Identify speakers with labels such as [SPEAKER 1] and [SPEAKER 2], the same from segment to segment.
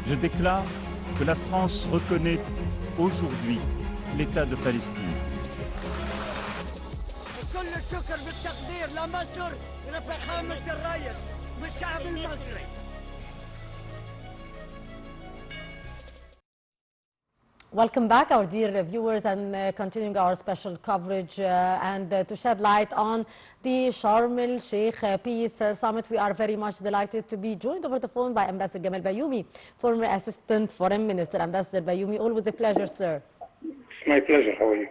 [SPEAKER 1] Je déclare que la France reconnaît aujourd'hui l'État de Palestine.
[SPEAKER 2] كل الشكر بالتقدير لمصر ولفخامة الرئيس والشعب المصري.
[SPEAKER 3] Welcome back, our dear viewers, and continuing our special coverage and to shed light on the Sharm el-Sheikh Peace Summit. We are very much delighted to be joined over the phone by Ambassador Gamal Bayoumy, former Assistant Foreign Minister. Ambassador Bayoumy, always a pleasure, sir.
[SPEAKER 4] It's my pleasure. How are you?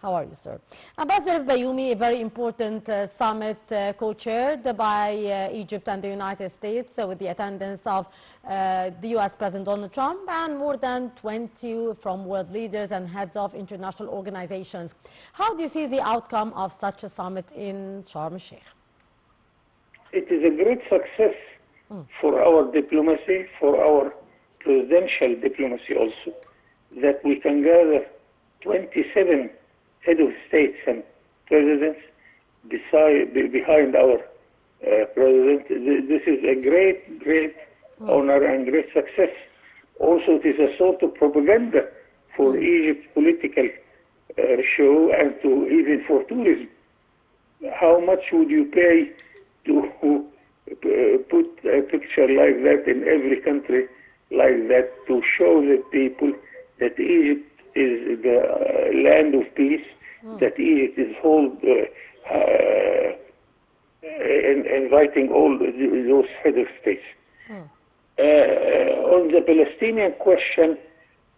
[SPEAKER 3] How are you, sir? Ambassador Bayoumy, a very important summit co-chaired by Egypt and the United States with the attendance of the U.S. President Donald Trump and more than 20 from world leaders and heads of international organizations. How do you see the outcome of such a summit in Sharm el-Sheikh?
[SPEAKER 4] It is a great success for our diplomacy, for our presidential diplomacy also, that we can gather 27 head of states and presidents behind our president. This is a great honor and great success. Also, it is a sort of propaganda for Egypt's political show and even for tourism. How much would you pay to put a picture like that in every country like that to show the people that Egypt is the land of peace, that Egypt is inviting all those head of states. On the Palestinian question,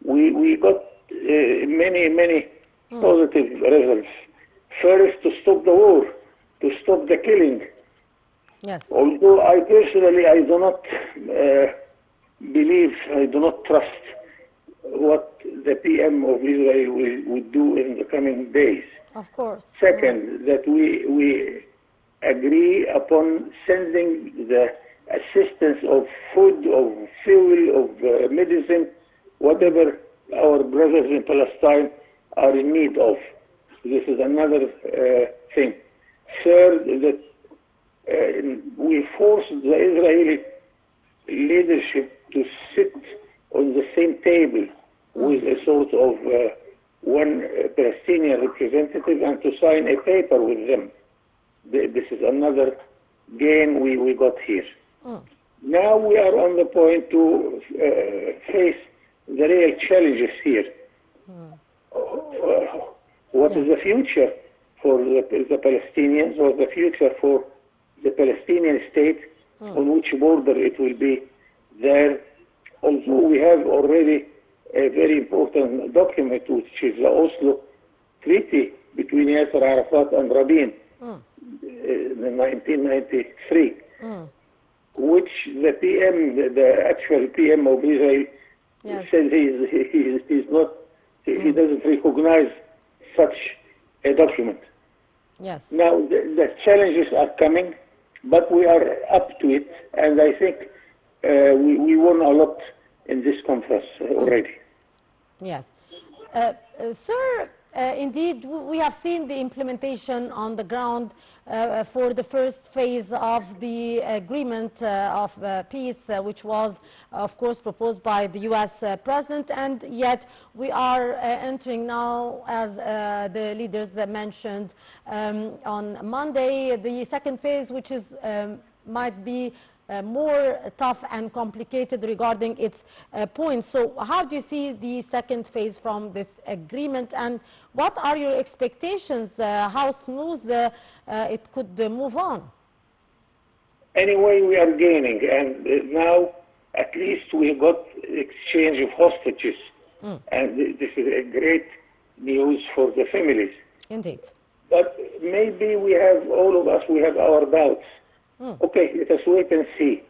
[SPEAKER 4] we got many positive results. First, to stop the war, to stop the killing.
[SPEAKER 3] Yes.
[SPEAKER 4] Although I personally, I do not believe, I do not trust what the PM of Israel would do in the coming days.
[SPEAKER 3] Of course.
[SPEAKER 4] Second, that we agree upon sending the assistance of food, of fuel, of medicine, whatever our brothers in Palestine are in need of. This is another thing. Third, that we force the Israeli leadership to sit on the same table with a sort of one Palestinian representative and to sign a paper with them. This is another gain we got here. Now we are on the point to face the real challenges here. What is the future for the Palestinians, or the future for the Palestinian state, on which border it will be there? Also, we have already a very important document, which is the Oslo Treaty between Yasser Arafat and Rabin in 1993, which the PM, the actual PM of Israel, says he doesn't recognize such a document.
[SPEAKER 3] Yes.
[SPEAKER 4] Now the challenges are coming, but we are up to it, and I think we won a lot in this conference already.
[SPEAKER 3] Yes. Sir, indeed, we have seen the implementation on the ground for the first phase of the agreement of peace, which was, of course, proposed by the U.S. President, and yet we are entering now, as the leaders mentioned on Monday, the second phase, which is might be more tough and complicated regarding its points. So how do you see the second phase from this agreement, and what are your expectations, how smooth it could move on?
[SPEAKER 4] Anyway, we are gaining, and now at least we got exchange of hostages, and this is a great news for the families.
[SPEAKER 3] Indeed.
[SPEAKER 4] But maybe we have, all of us, we have our doubts. Okay, let us wait and see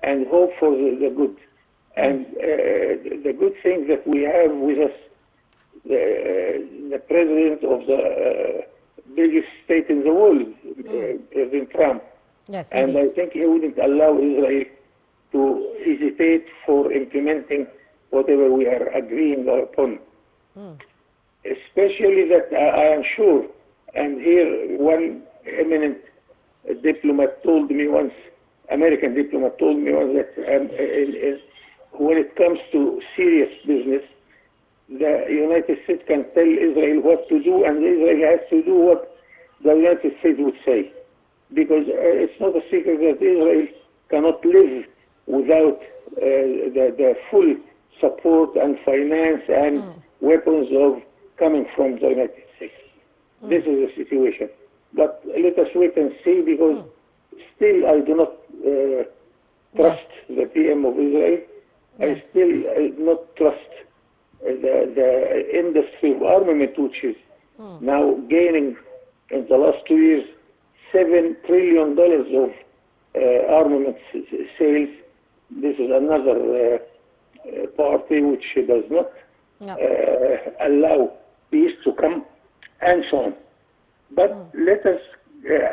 [SPEAKER 4] and hope for the good. And the good thing that we have with us the president of the biggest state in the world, President Trump.
[SPEAKER 3] Yes,
[SPEAKER 4] and
[SPEAKER 3] indeed.
[SPEAKER 4] I think he wouldn't allow Israel to hesitate for implementing whatever we are agreeing upon. Especially that I am sure, and here one eminent diplomat told me once, American diplomat told me once, that when it comes to serious business, the United States can tell Israel what to do, and Israel has to do what the United States would say. Because it's not a secret that Israel cannot live without the full support and finance and weapons coming from the United States. This is the situation. But let us wait and see, because still I do not trust the PM of Israel. I still do not trust the industry of armament, which is now gaining in the last 2 years $7 trillion of armament sales. This is another party which does not allow peace to come, and so on. But let us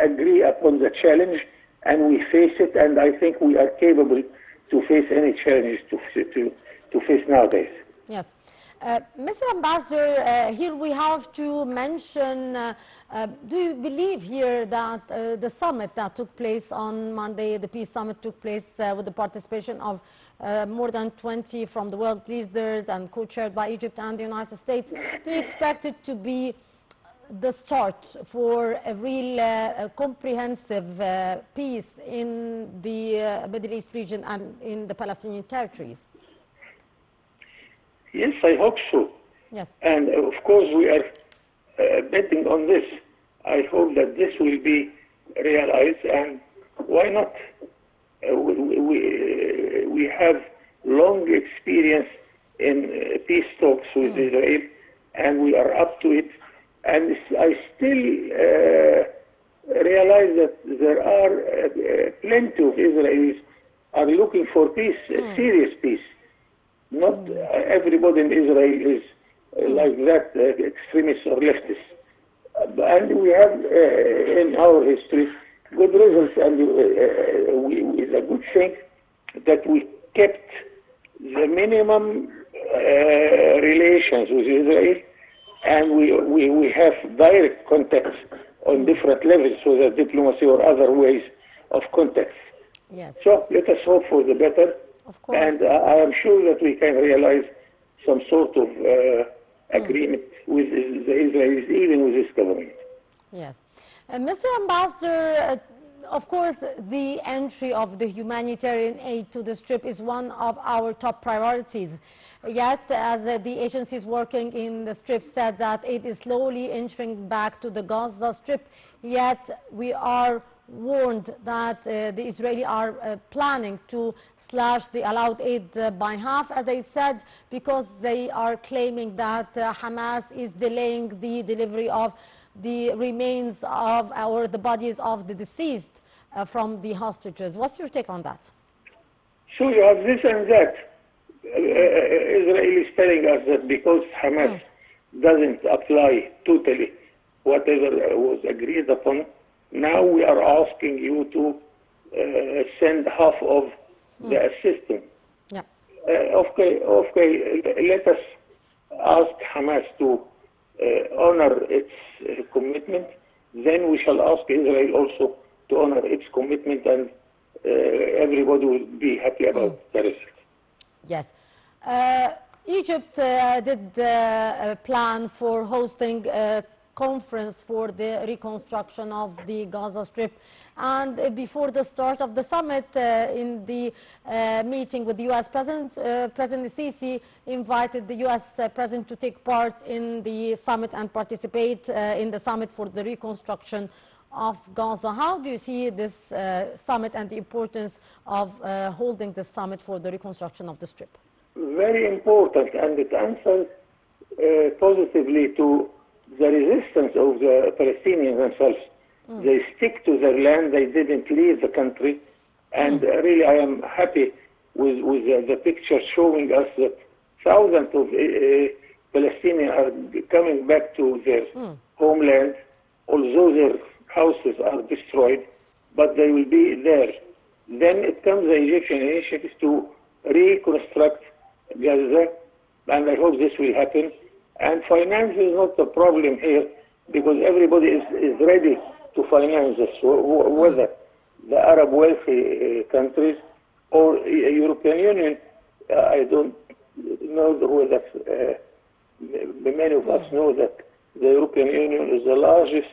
[SPEAKER 4] agree upon the challenge, and we face it, and I think we are capable to face any challenges to face nowadays.
[SPEAKER 3] Yes. Mr. Ambassador, here we have to mention, do you believe here that the summit that took place on Monday, the peace summit took place with the participation of more than 20 from the world leaders and co-chaired by Egypt and the United States, do you expect it to be the start for a real comprehensive peace in the Middle East region and in the Palestinian territories?
[SPEAKER 4] Yes, I hope so.
[SPEAKER 3] Yes.
[SPEAKER 4] And of course we are betting on this. I hope that this will be realized, and why not? We have long experience in peace talks with Israel, and we are up to it. And I still realize that there are plenty of Israelis are looking for peace, serious peace. Not everybody in Israel is like that, extremist or leftist. And we have in our history good results, and it's a good thing that we kept the minimum relations with Israel, and we have direct contacts on different levels, whether diplomacy or other ways of contact.
[SPEAKER 3] Yes.
[SPEAKER 4] So let us hope for the better.
[SPEAKER 3] Of course.
[SPEAKER 4] And I am sure that we can realize some sort of agreement with the Israelis, even with this government.
[SPEAKER 3] Yes. Mr. Ambassador, of course, the entry of the humanitarian aid to the Strip is one of our top priorities. Yet, as the agencies working in the Strip said that it is slowly entering back to the Gaza Strip, yet we are warned that the Israelis are planning to slash the allowed aid by half, as I said, because they are claiming that Hamas is delaying the delivery of the remains of, or the bodies of the deceased from the hostages. What's your take on that?
[SPEAKER 4] So you have this and that. Israel is telling us that because Hamas doesn't apply totally whatever was agreed upon, now we are asking you to send half of the assistance.
[SPEAKER 3] Yeah.
[SPEAKER 4] Okay, let us ask Hamas to honor its commitment. Then we shall ask Israel also to honor its commitment, and everybody will be happy about the result.
[SPEAKER 3] Yes. Egypt did plan for hosting a conference for the reconstruction of the Gaza Strip, and before the start of the summit, in the meeting with the U.S. President, President Sisi invited the U.S. President to take part in the summit and participate in the summit for the reconstruction of Gaza. How do you see this summit and the importance of holding this summit for the reconstruction of the Strip?
[SPEAKER 4] Very important, and it answers positively to the resistance of the Palestinians themselves. They stick to their land, they didn't leave the country, and really I am happy with the picture showing us that thousands of Palestinians are coming back to their homeland, although their houses are destroyed, but they will be there. Then it comes the Egyptian initiative to reconstruct Gaza, and I hope this will happen. And finance is not the problem here, because everybody is ready to finance this, whether the Arab wealthy countries or European Union I don't know whether many of us know that the European Union is the largest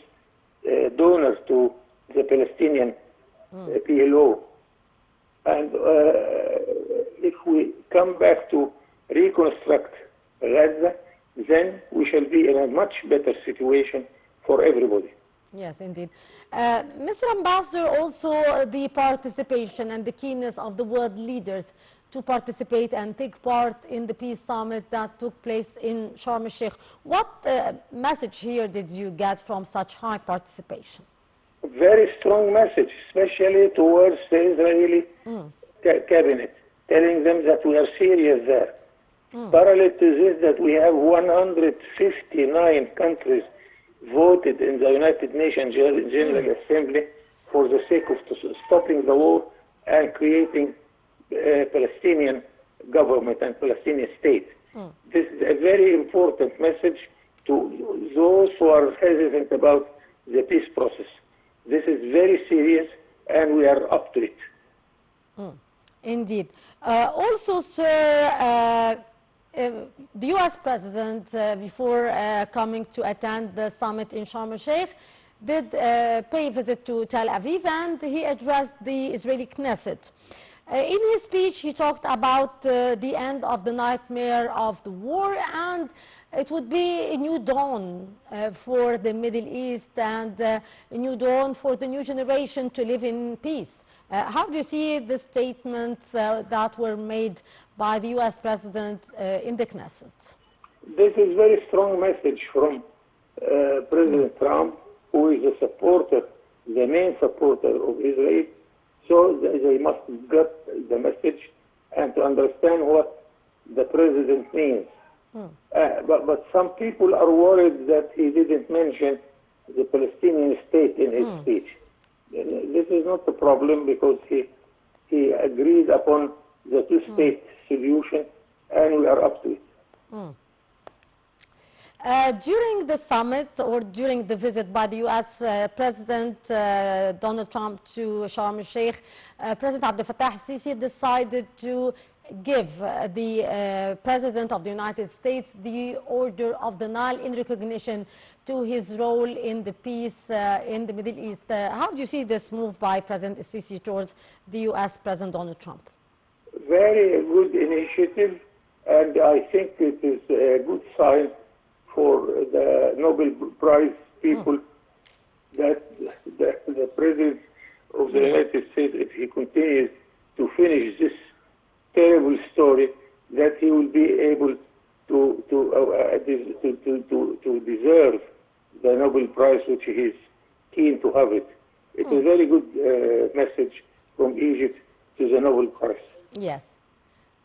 [SPEAKER 4] donor to the Palestinian PLO. And if we come back to reconstruct Gaza, then we shall be in a much better situation for everybody.
[SPEAKER 3] Yes, indeed. Mr. Ambassador, also the participation and the keenness of the world leaders to participate and take part in the peace summit that took place in Sharm el-Sheikh. What message here did you get from such high participation?
[SPEAKER 4] A very strong message, especially towards the Israeli cabinet, telling them that we are serious there. Parallel to this, that we have 159 countries voted in the United Nations General Assembly for the sake of stopping the war and creating a Palestinian government and Palestinian state. This is a very important message to those who are hesitant about the peace process. This is very serious and we are up to it.
[SPEAKER 3] Indeed. Also, sir, the U.S. President, before coming to attend the summit in Sharm el-Sheikh, did pay a visit to Tel Aviv, and he addressed the Israeli Knesset. In his speech, he talked about the end of the nightmare of the war, and it would be a new dawn for the Middle East and a new dawn for the new generation to live in peace. How do you see the statements that were made by the U.S. President in the Knesset?
[SPEAKER 4] This is a very strong message from President Trump, who is a supporter, the main supporter of Israel. So they must get the message and to understand what the President means. But some people are worried that he didn't mention the Palestinian state in his speech. This is not the problem, because he agreed upon the two-state solution, and we are up to it.
[SPEAKER 3] During the summit, or during the visit by the U.S. President Donald Trump to Sharm el-Sheikh, President Abdel Fattah al-Sisi decided to give the President of the United States the Order of the Nile in recognition to his role in the peace in the Middle East. How do you see this move by President al-Sisi towards the U.S. President Donald Trump?
[SPEAKER 4] Very good initiative, and I think it is a good sign for the Nobel Prize people that the President of the United States, if he continues to finish this terrible story, that he will be able to deserve the Nobel Prize, which he is keen to have it. It's a very good message from Egypt to the Nobel Prize.
[SPEAKER 3] Yes.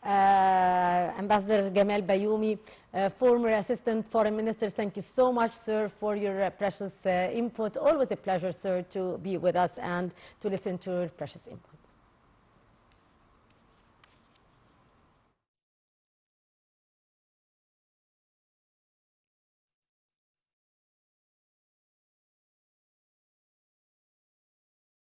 [SPEAKER 3] Ambassador Gamal Bayoumy, former Assistant Foreign Minister, thank you so much, sir, for your precious input. Always a pleasure, sir, to be with us and to listen to your precious input.